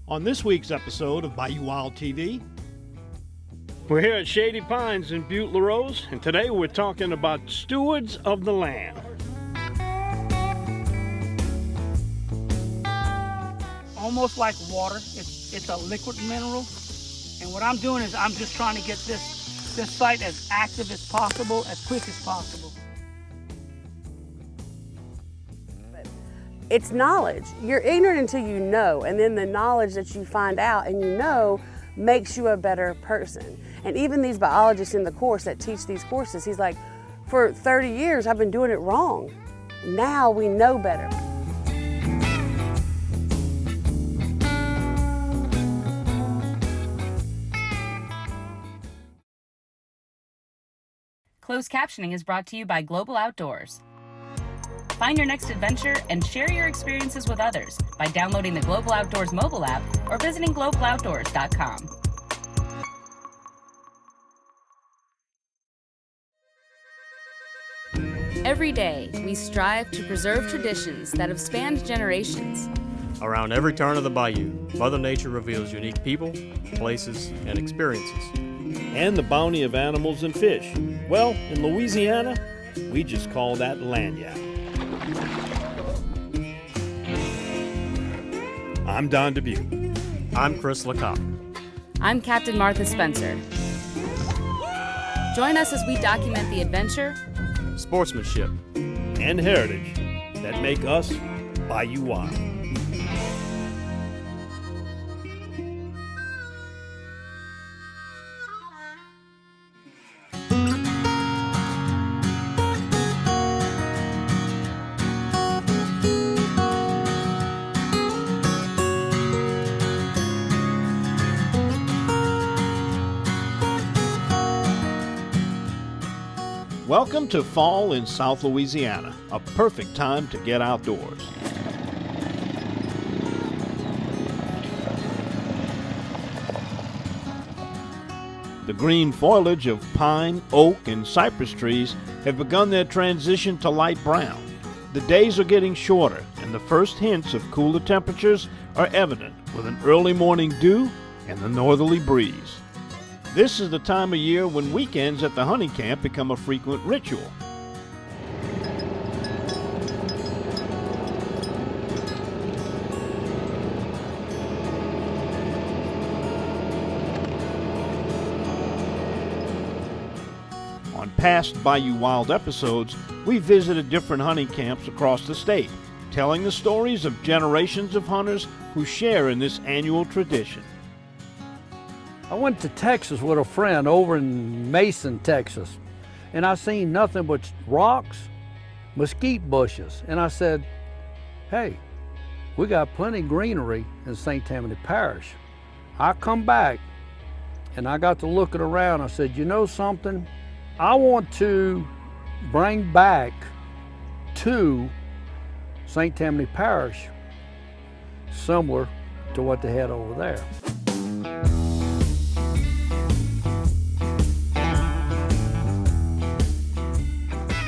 On this week's episode of Bayou Wild TV, we're here at Shady Pines in Butte La Rose, and today we're talking about stewards of the land. Almost like water, it's a liquid mineral. And what I'm doing is I'm just trying to get this site as active as possible, as quick as possible. It's knowledge. You're ignorant until you know, and then the knowledge that you find out and you know makes you a better person. And even these biologists in the course that teach these courses, he's like, for 30 years I've been doing it wrong. Now we know better. Closed captioning is brought to you by Global Outdoors. Find your next adventure and share your experiences with others by downloading the Global Outdoors mobile app or visiting globaloutdoors.com. Every day, we strive to preserve traditions that have spanned generations. Around every turn of the bayou, Mother Nature reveals unique people, places, and experiences. And the bounty of animals and fish. Well, in Louisiana, we just call that lagniappe. I'm Don Dubuque. I'm Chris LeCoq. I'm Captain Martha Spencer. Join us as we document the adventure, Sportsmanship, and heritage that make us Bayou Wild. welcome to fall in South Louisiana, a perfect time to get outdoors. The green foliage of pine, oak, and cypress trees have begun their transition to light brown. The days are getting shorter, and the first hints of cooler temperatures are evident with an early morning dew and the northerly breeze. This is the time of year when weekends at the hunting camp become a frequent ritual. On past Bayou Wild episodes, we visited different hunting camps across the state, telling the stories of generations of hunters who share in this annual tradition. I went to Texas with a friend over in Mason, Texas, and I seen nothing but rocks, mesquite bushes, and I said, hey, we got plenty of greenery in St. Tammany Parish. I come back and I got to looking around. I said, you know something? I want to bring back to St. Tammany Parish similar to what they had over there.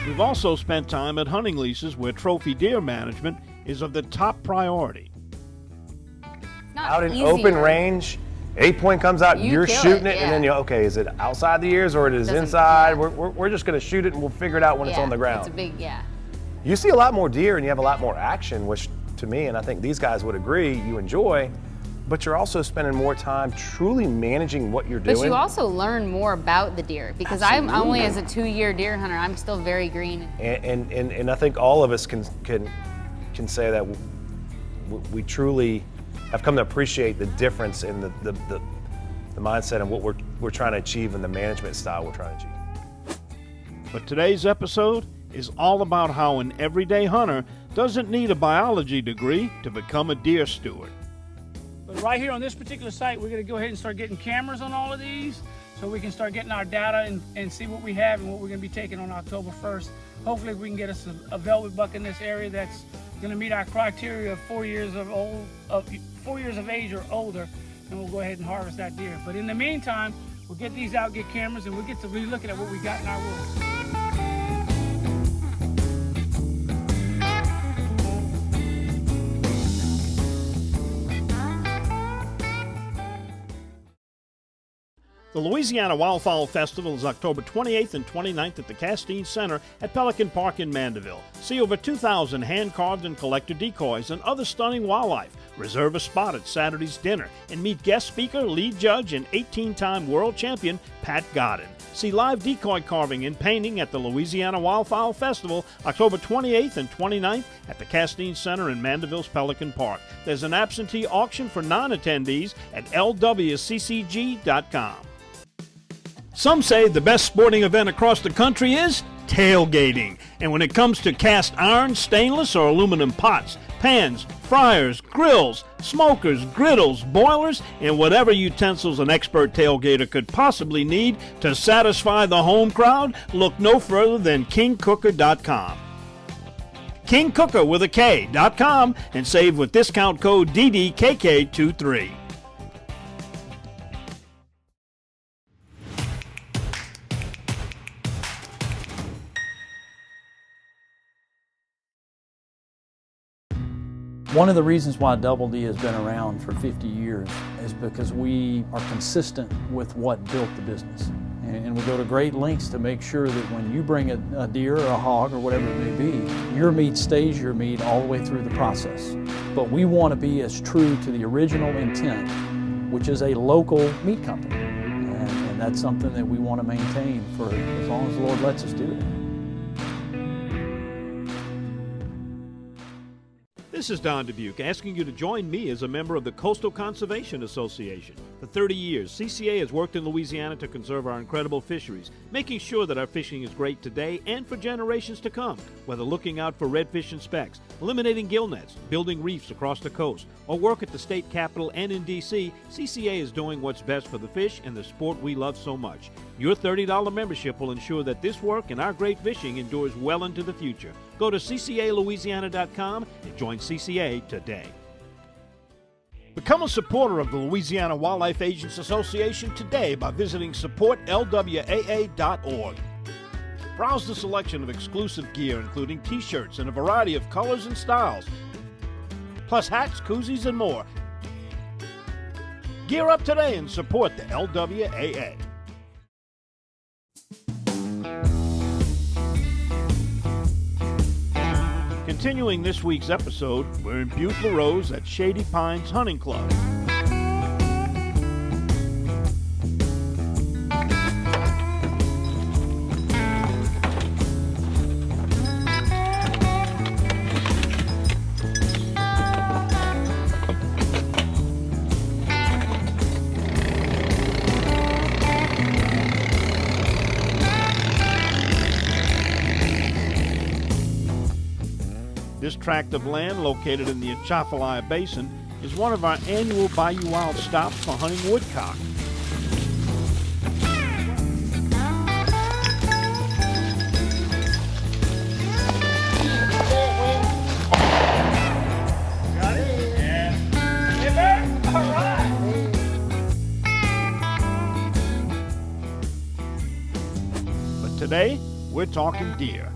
We've also spent time at hunting leases where trophy deer management is of the top priority. Out in open range, 8-point comes out, you're shooting it, and then you okay, is it outside the ears or it is inside? We're just going to shoot it and we'll figure it out when it's on the ground. It's a big, You see a lot more deer and you have a lot more action, which to me, and I think these guys would agree, you enjoy, but you're also spending more time truly managing what you're doing. But you also learn more about the deer because I'm only as a 2-year deer hunter, I'm still very green. And I think all of us can say that we truly have come to appreciate the difference in the mindset and what we're trying to achieve and the management style we're trying to achieve. But today's episode is all about how an everyday hunter doesn't need a biology degree to become a deer steward. But right here on this particular site, we're going to go ahead and start getting cameras on all of these so we can start getting our data and see what we have and what we're going to be taking on October 1st. Hopefully we can get us a velvet buck in this area that's going to meet our criteria of 4 years of age or older, and we'll go ahead and harvest that deer. But in the meantime, we'll get these out, get cameras, and we'll get to really looking at what we got in our woods. The Louisiana Wildfowl Festival is October 28th and 29th at the Castine Center at Pelican Park in Mandeville. See over 2,000 hand-carved and collector decoys and other stunning wildlife. Reserve a spot at Saturday's dinner and meet guest speaker, lead judge, and 18-time world champion Pat Godin. See live decoy carving and painting at the Louisiana Wildfowl Festival October 28th and 29th at the Castine Center in Mandeville's Pelican Park. There's an absentee auction for non-attendees at lwccg.com. Some say the best sporting event across the country is tailgating. And when it comes to cast iron, stainless, or aluminum pots, pans, fryers, grills, smokers, griddles, boilers, and whatever utensils an expert tailgater could possibly need to satisfy the home crowd, look no further than KingCooker.com. KingCooker with a K.com and save with discount code DDKK23. One of the reasons why Double D has been around for 50 years is because we are consistent with what built the business. And we go to great lengths to make sure that when you bring a deer or a hog or whatever it may be, your meat stays your meat all the way through the process. But we want to be as true to the original intent, which is a local meat company. And that's something that we want to maintain for as long as the Lord lets us do it. This is Don Dubuque asking you to join me as a member of the Coastal Conservation Association. For 30 years, CCA has worked in Louisiana to conserve our incredible fisheries, making sure that our fishing is great today and for generations to come. Whether looking out for redfish and specks, eliminating gill nets, building reefs across the coast, or work at the state capitol and in D.C., CCA is doing what's best for the fish and the sport we love so much. Your $30 membership will ensure that this work and our great fishing endures well into the future. Go to ccalouisiana.com and join CCA today. Become a supporter of the Louisiana Wildlife Agents Association today by visiting supportlwaa.org. Browse the selection of exclusive gear, including t-shirts in a variety of colors and styles, plus hats, koozies, and more. Gear up today and support the LWAA. Continuing this week's episode, we're in Butte LaRose at Shady Pines Hunting Club. This tract of land, located in the Atchafalaya Basin, is one of our annual Bayou Wild stops for hunting woodcock. Got it? Yeah. Hey, man. All right. But today, we're talking deer.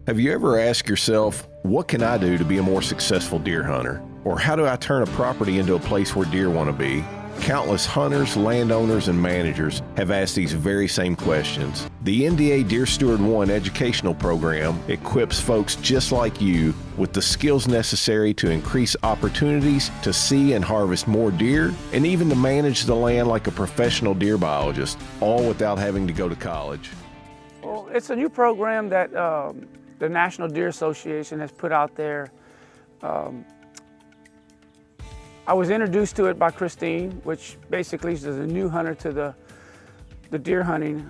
Have you ever asked yourself, what can I do to be a more successful deer hunter? Or how do I turn a property into a place where deer want to be? Countless hunters, landowners, and managers have asked these very same questions. The NDA Deer Steward 1 educational program equips folks just like you with the skills necessary to increase opportunities to see and harvest more deer, and even to manage the land like a professional deer biologist, all without having to go to college. Well, it's a new program that the National Deer Association has put out there. I was introduced to it by Christine, which basically is a new hunter to the deer hunting.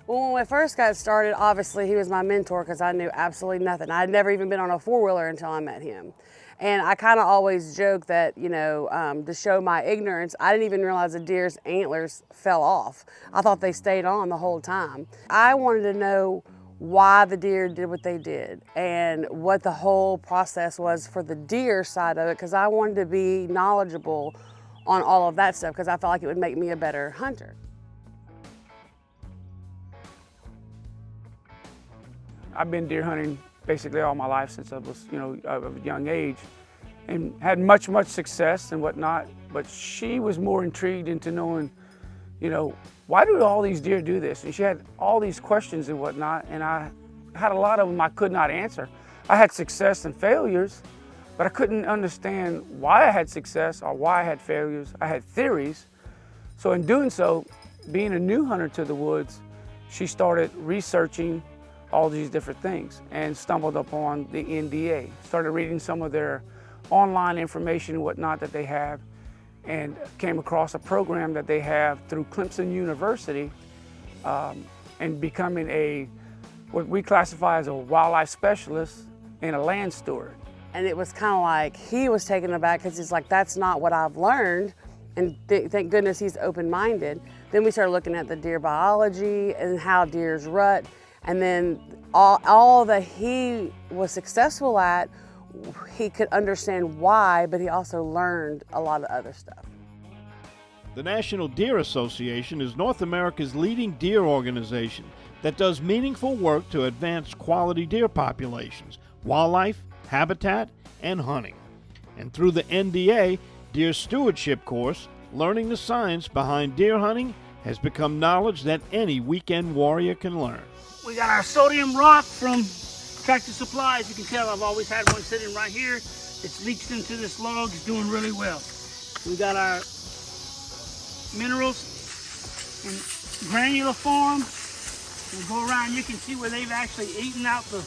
Well, when we first got started, obviously he was my mentor because I knew absolutely nothing. I had never even been on a four-wheeler until I met him. And I kind of always joke that, you know, to show my ignorance, I didn't even realize a deer's antlers fell off. I thought they stayed on the whole time. I wanted to know why the deer did what they did and what the whole process was for the deer side of it, because I wanted to be knowledgeable on all of that stuff because I felt like it would make me a better hunter. I've been deer hunting basically all my life since I was, of a young age. and had much success and whatnot. But she was more intrigued into knowing, you know, why do all these deer do this? And she had all these questions and whatnot, and I had a lot of them I could not answer. I had success and failures, but I couldn't understand why I had success or why I had failures. I had theories. So in doing so, being a new hunter to the woods, she started researching all these different things and stumbled upon the NDA. Started reading some of their online information and whatnot that they have, and came across a program that they have through Clemson University, and becoming what we classify as a wildlife specialist and a land steward. And it was kind of like he was taken aback because he's like, that's not what I've learned. And thank goodness he's open-minded. Then we started looking at the deer biology and how deers rut. And then all that he was successful at, he could understand why, but he also learned a lot of other stuff. The National Deer Association is North America's leading deer organization that does meaningful work to advance quality deer populations, wildlife, habitat, and hunting. And through the NDA Deer Stewardship course, learning the science behind deer hunting has become knowledge that any weekend warrior can learn. We got our sodium rock from Tractor Supply. As you can tell, I've always had one sitting right here. It's leached into this log. It's doing really well. We got our minerals in granular form. We'll go around, you can see where they've actually eaten out the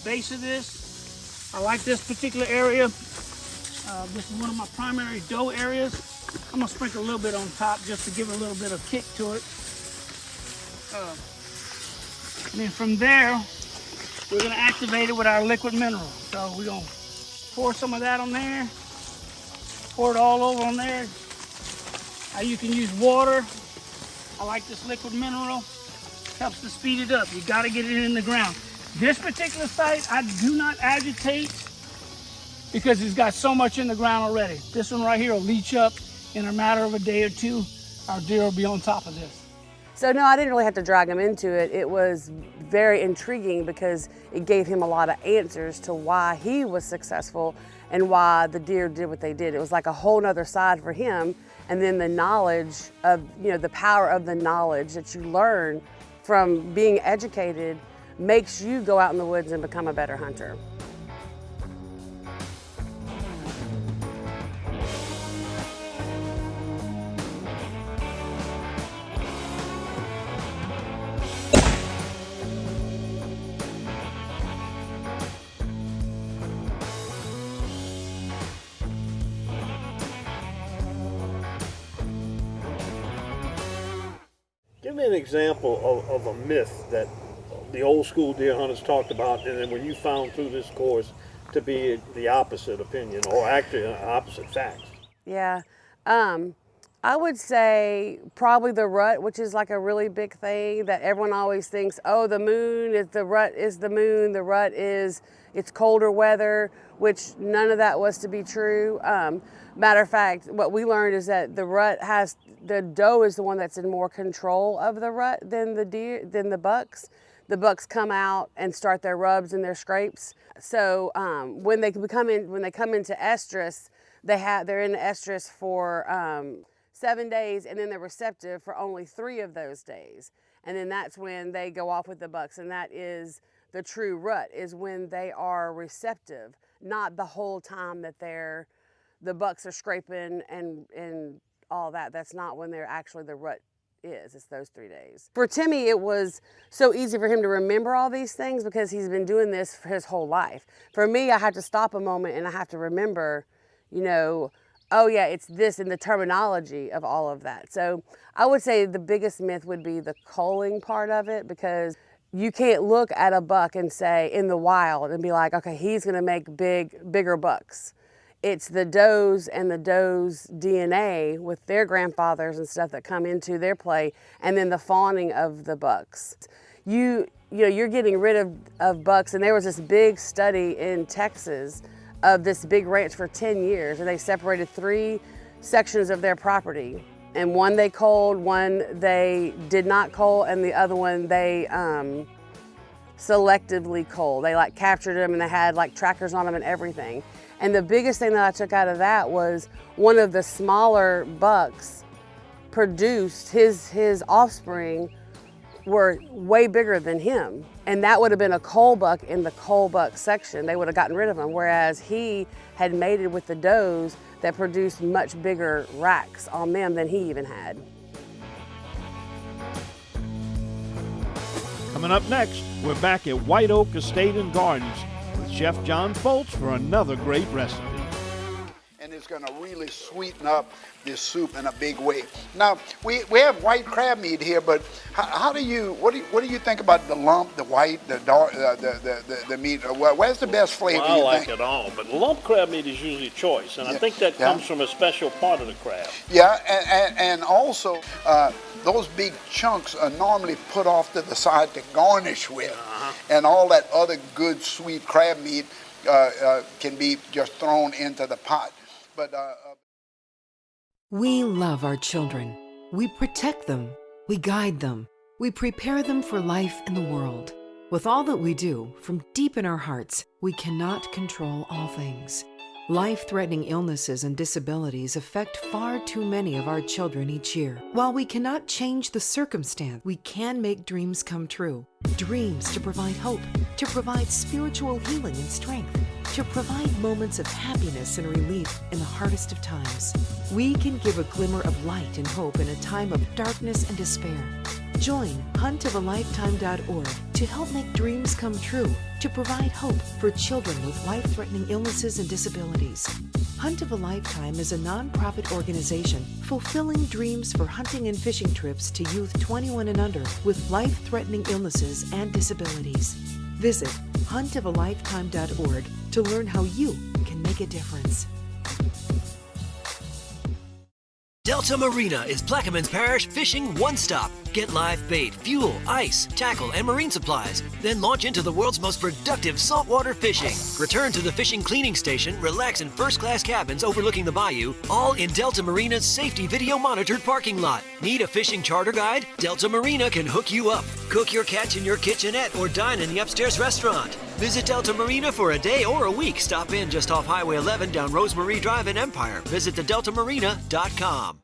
base of this. I like this particular area. This is one of my primary doe areas. I'm gonna sprinkle a little bit on top just to give it a little bit of kick to it. And then from there, we're gonna activate it with our liquid mineral. So we're gonna pour some of that on there, pour it all over on there. You can use water. I like this liquid mineral. Helps to speed it up. You gotta get it in the ground. This particular site, I do not agitate because it's got so much in the ground already. This one right here will leach up in a matter of a day or two. Our deer will be on top of this. So no, I didn't really have to drag him into it. It was very intriguing because it gave him a lot of answers to why he was successful and why the deer did what they did. It was like a whole nother side for him. And then the knowledge of, you know, the power of the knowledge that you learn from being educated makes you go out in the woods and become a better hunter. Give me an example of a myth that the old school deer hunters talked about, and then when you found through this course to be the opposite opinion, or actually opposite facts. Yeah, I would say probably the rut, which is like a really big thing that everyone always thinks, oh, the moon is the rut is the moon, the rut is it's colder weather, which none of that was to be true. Matter of fact, what we learned is that the doe is the one that's in more control of the rut than the bucks. The bucks come out and start their rubs and their scrapes. So when they come into estrus, they're in the estrus for 7 days, and then they're receptive for only 3 of those days. And then that's when they go off with the bucks, and that is the true rut, is when they are receptive, not the whole time that the bucks are scraping and all that. That's not when they're actually the rut is. It's those 3 days. For Timmy, it was so easy for him to remember all these things because he's been doing this for his whole life. For me, I have to stop a moment and I have to remember, you know, oh yeah, it's this, and the terminology of all of that. So I would say the biggest myth would be the culling part of it, because you can't look at a buck and say in the wild and be like, okay, he's gonna make bigger bucks. It's the does and the does' DNA with their grandfathers and stuff that come into their play, and then the fawning of the bucks. You know, you're getting rid of bucks, and there was this big study in Texas of this big ranch for 10 years, and they separated 3 sections of their property. And one they culled, one they did not cull, and the other one they selectively culled. They like captured them and they had like trackers on them and everything. And the biggest thing that I took out of that was one of the smaller bucks produced, his offspring were way bigger than him. And that would have been a cull buck in the cull buck section. They would have gotten rid of him, whereas he had mated with the does that produced much bigger racks on them than he even had. Coming up next, we're back at White Oak Estate and Gardens with Chef John Foltz for another great recipe. And it's going to really sweeten up this soup in a big way. Now we have white crab meat here, but what do you think about the lump, the white, the dark, the meat? Where's the best flavor? Well, I like it all, but lump crab meat is usually choice, and I think that comes from a special part of the crab. Yeah, and also those big chunks are normally put off to the side to garnish with, and all that other good sweet crab meat can be just thrown into the pot. But we love our children. We protect them. We guide them. We prepare them for life in the world. With all that we do, from deep in our hearts, we cannot control all things. Life-threatening illnesses and disabilities affect far too many of our children each year. While we cannot change the circumstance, we can make dreams come true. Dreams to provide hope, to provide spiritual healing and strength, to provide moments of happiness and relief in the hardest of times. We can give a glimmer of light and hope in a time of darkness and despair. Join huntofalifetime.org to help make dreams come true, to provide hope for children with life-threatening illnesses and disabilities. Hunt of a Lifetime is a non-profit organization fulfilling dreams for hunting and fishing trips to youth 21 and under with life-threatening illnesses and disabilities. Visit huntofalifetime.org to learn how you can make a difference. Delta Marina is Plaquemines Parish fishing one-stop. Get live bait, fuel, ice, tackle, and marine supplies. Then launch into the world's most productive saltwater fishing. Return to the fishing cleaning station, relax in first-class cabins overlooking the bayou, all in Delta Marina's safety video-monitored parking lot. Need a fishing charter guide? Delta Marina can hook you up. Cook your catch in your kitchenette or dine in the upstairs restaurant. Visit Delta Marina for a day or a week. Stop in just off Highway 11 down Rosemarie Drive in Empire. Visit thedeltamarina.com.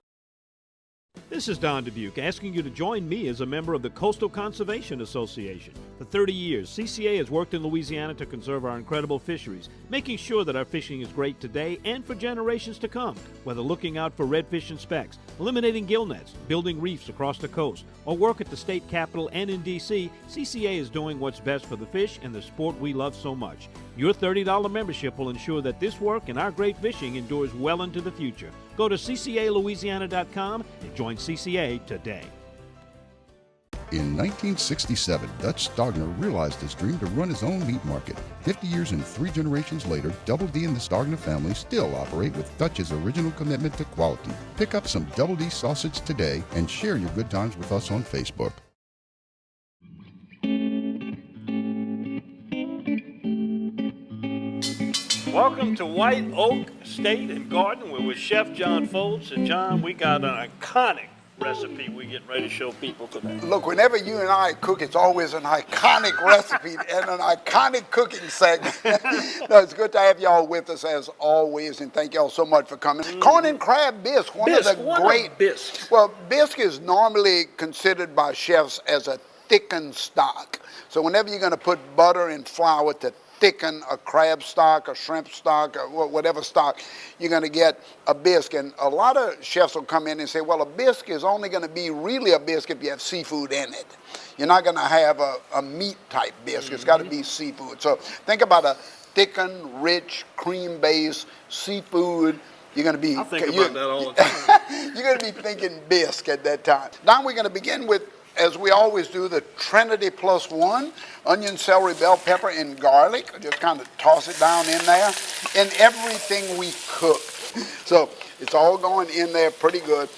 This is Don Dubuque asking you to join me as a member of the Coastal Conservation Association. For 30 years, CCA has worked in Louisiana to conserve our incredible fisheries, making sure that our fishing is great today and for generations to come. Whether looking out for redfish and specks, eliminating gill nets, building reefs across the coast, or work at the state capitol and in D.C., CCA is doing what's best for the fish and the sport we love so much. Your $30 membership will ensure that this work and our great fishing endures well into the future. Go to ccalouisiana.com and join CCA today. In 1967, Dutch Stogner realized his dream to run his own meat market. 50 years and 3 generations later, Double D and the Stogner family still operate with Dutch's original commitment to quality. Pick up some Double D sausage today and share your good times with us on Facebook. Welcome to White Oak Estate and Garden. We're with Chef John Foltz. And John, we got an iconic recipe we're getting ready to show people today. Look, whenever you and I cook, it's always an iconic recipe and an iconic cooking segment. No, it's good to have y'all with us as always, and thank y'all so much for coming. Corn and crab bisque, one of the great bisque. Well, bisque is normally considered by chefs as a thickened stock. So whenever you're going to put butter and flour to thicken a crab stock, a shrimp stock, or whatever stock, you're going to get a bisque. And a lot of chefs will come in and say, well, a bisque is only going to be really a bisque if you have seafood in it. You're not going to have a meat type bisque. It's got to be seafood. So think about a thickened, rich, cream-based seafood. You're going to be... I think about that all the time. You're going to be thinking bisque at that time. Now we're going to begin with, as we always do, the Trinity plus one: onion, celery, bell pepper, and garlic. Just kind of toss it down in there. And everything we cook. So it's all going in there pretty good.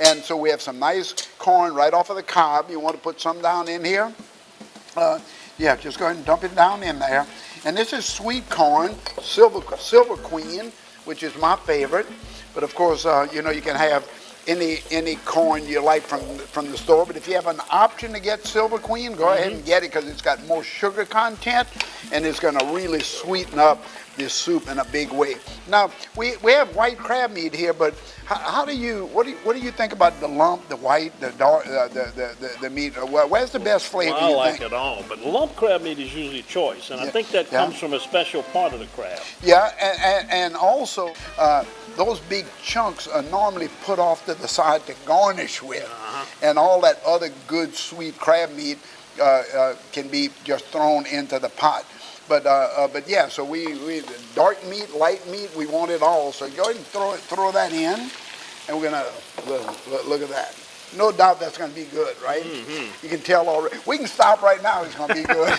And so we have some nice corn right off of the cob. You want to put some down in here? Yeah, just go ahead and dump it down in there. And this is sweet corn, Silver Queen, which is my favorite. But of course, you know, you can have any corn you like from the store. But if you have an option to get Silver Queen, go ahead and get it, because it's got more sugar content and it's going to really sweeten up this soup in a big way. Now, we have white crab meat here, but what do you think about the lump, the white, the dark, the meat? Where's the best flavor? Well, I like it all, but lump crab meat is usually choice, and I think that comes from a special part of the crab. Yeah, and also those big chunks are normally put off to the side to garnish with, and all that other good sweet crab meat can be just thrown into the pot. But yeah, so we dark meat, light meat, we want it all. So go ahead and throw that in, and we're gonna look at that. No doubt that's gonna be good, right? You can tell already. We can stop right now. It's gonna be good.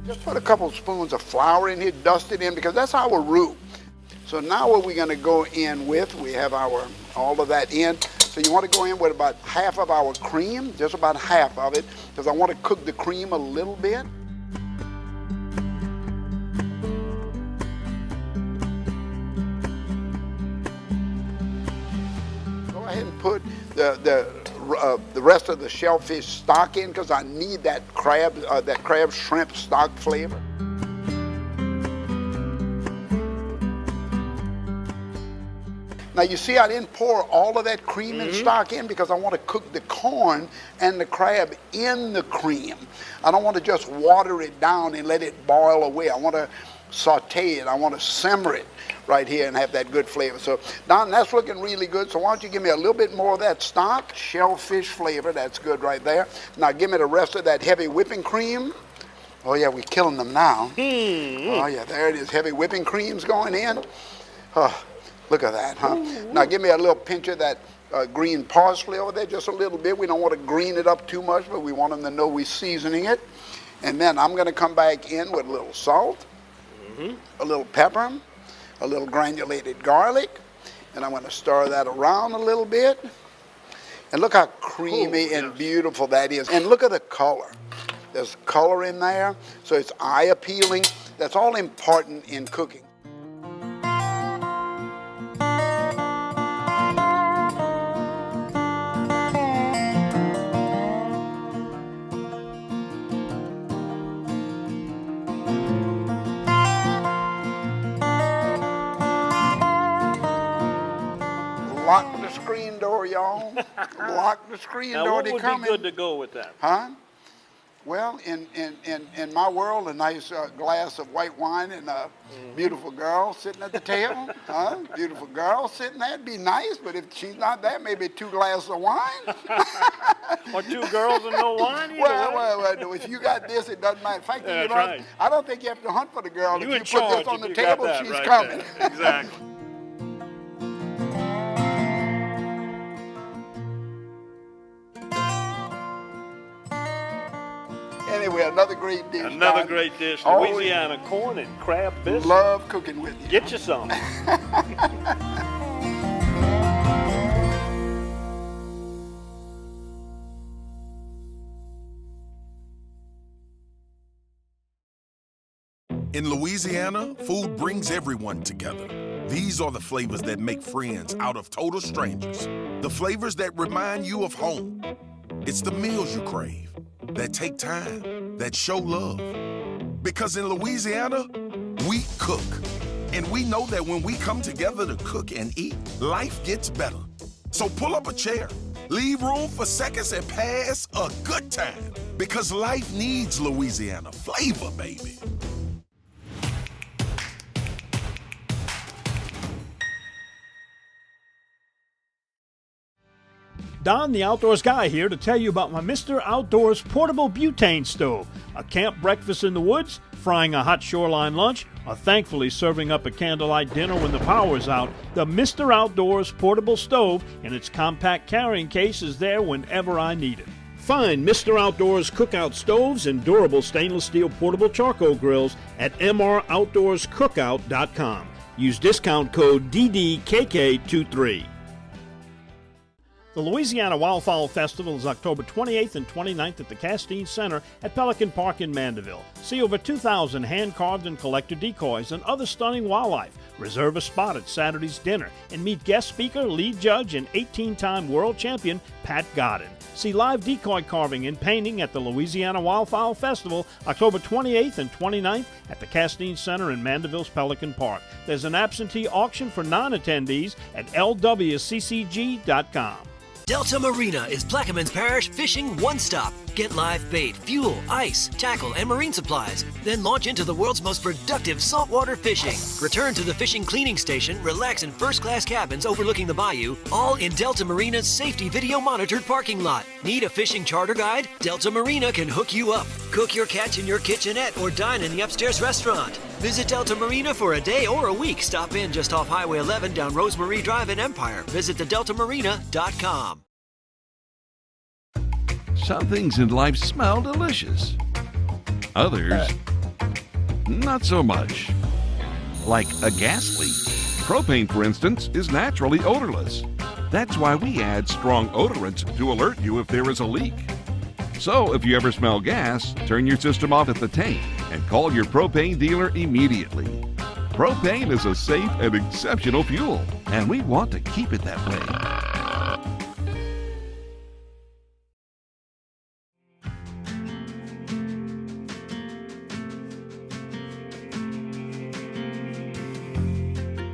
Just put a couple spoons of flour in here, dust it in, because that's our roux. So now what we're going to go in with, we have all of that in. So you want to go in with about half of our cream, just about half of it, because I want to cook the cream a little bit. Go ahead and put the rest of the shellfish stock in, because I need that crab shrimp stock flavor. Now you see I didn't pour all of that cream and stock in because I want to cook the corn and the crab in the cream. I don't want to just water it down and let it boil away. I want to saute it. I want to simmer it right here and have that good flavor. So Don, that's looking really good. So why don't you give me a little bit more of that stock, shellfish flavor. That's good right there. Now give me the rest of that heavy whipping cream. Oh yeah, we're killing them now. Oh yeah, there it is. Heavy whipping cream's going in. Oh, look at that, huh? Now give me a little pinch of that green parsley over there, just a little bit. We don't want to green it up too much, but we want them to know we're seasoning it. And then I'm going to come back in with a little salt, a little pepper, a little granulated garlic, and I'm going to stir that around a little bit. And look how creamy and beautiful that is. And look at the color. There's color in there, so it's eye appealing. That's all important in cooking. Lock the screen door, y'all. Lock the screen now, door. what They would coming. be good to go with that? Huh? Well, in my world, a nice glass of white wine and a beautiful girl sitting at the table. Huh? Beautiful girl sitting there, it'd be nice, but if she's not there, maybe 2 glasses of wine. Or 2 girls and no wine? Well, if you got this, it doesn't matter. In fact, That's you know, right. I don't think you have to hunt for the girl. You if in you charge, put this on if the you got table, that she's right coming. there. Exactly. Anyway, another great dish. Another Don. great dish. Always Louisiana corn and crab biscuit. love cooking with you. Get you some. In Louisiana, food brings everyone together. These are the flavors that make friends out of total strangers. The flavors that remind you of home. It's the meals you crave, that take time, that show love. Because in Louisiana, we cook. And we know that when we come together to cook and eat, life gets better. So pull up a chair, leave room for seconds, and pass a good time. Because life needs Louisiana flavor, baby. Don, the Outdoors Guy, here to tell you about my Mr. Outdoors portable butane stove. A camp breakfast in the woods, frying a hot shoreline lunch, or thankfully serving up a candlelight dinner when the power's out, the Mr. Outdoors portable stove and its compact carrying case is there whenever I need it. Find Mr. Outdoors cookout stoves and durable stainless steel portable charcoal grills at mroutdoorscookout.com. Use discount code DDKK23. The Louisiana Wildfowl Festival is October 28th and 29th at the Castine Center at Pelican Park in Mandeville. See over 2,000 hand-carved and collector decoys and other stunning wildlife. Reserve a spot at Saturday's dinner and meet guest speaker, lead judge, and 18-time world champion Pat Godin. See live decoy carving and painting at the Louisiana Wildfowl Festival October 28th and 29th at the Castine Center in Mandeville's Pelican Park. There's an absentee auction for non-attendees at lwccg.com. Delta Marina is Plaquemines Parish fishing one-stop. Get live bait, fuel, ice, tackle, and marine supplies. Then launch into the world's most productive saltwater fishing. Return to the fishing cleaning station, relax in first-class cabins overlooking the bayou, all in Delta Marina's safety video-monitored parking lot. Need a fishing charter guide? Delta Marina can hook you up. Cook your catch in your kitchenette or dine in the upstairs restaurant. Visit Delta Marina for a day or a week. Stop in just off Highway 11 down Rosemarie Drive in Empire. Visit thedeltamarina.com. Some things in life smell delicious. Others, not so much. Like a gas leak. Propane, for instance, is naturally odorless. That's why we add strong odorants to alert you if there is a leak. So if you ever smell gas, turn your system off at the tank and call your propane dealer immediately. Propane is a safe and exceptional fuel, and we want to keep it that way.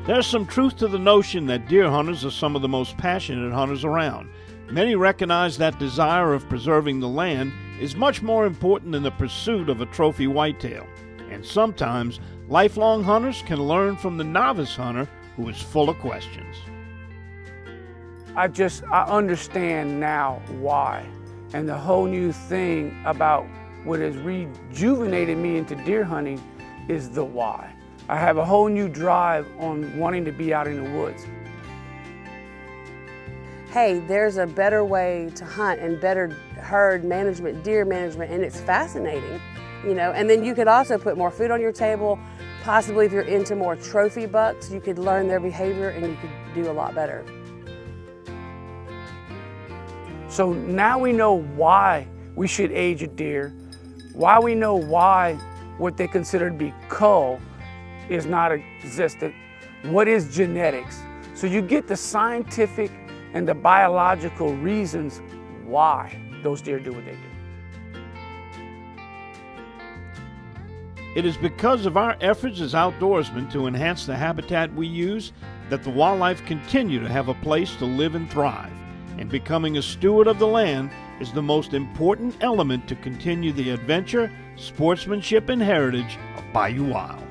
There's some truth to the notion that deer hunters are some of the most passionate hunters around. Many recognize that desire of preserving the land is much more important than the pursuit of a trophy whitetail. And sometimes, lifelong hunters can learn from the novice hunter who is full of questions. I understand now why. And the whole new thing about what has rejuvenated me into deer hunting is the why. I have a whole new drive on wanting to be out in the woods. Hey, there's a better way to hunt and better herd management, deer management, and it's fascinating, you know. And then you could also put more food on your table. Possibly if you're into more trophy bucks, you could learn their behavior and you could do a lot better. So now we know why we should age a deer, why we know why what they consider to be cull is not existent, what is genetics. So you get the scientific and the biological reasons why those deer do what they do. It is because of our efforts as outdoorsmen to enhance the habitat we use that the wildlife continue to have a place to live and thrive. And becoming a steward of the land is the most important element to continue the adventure, sportsmanship, and heritage of Bayou Wild.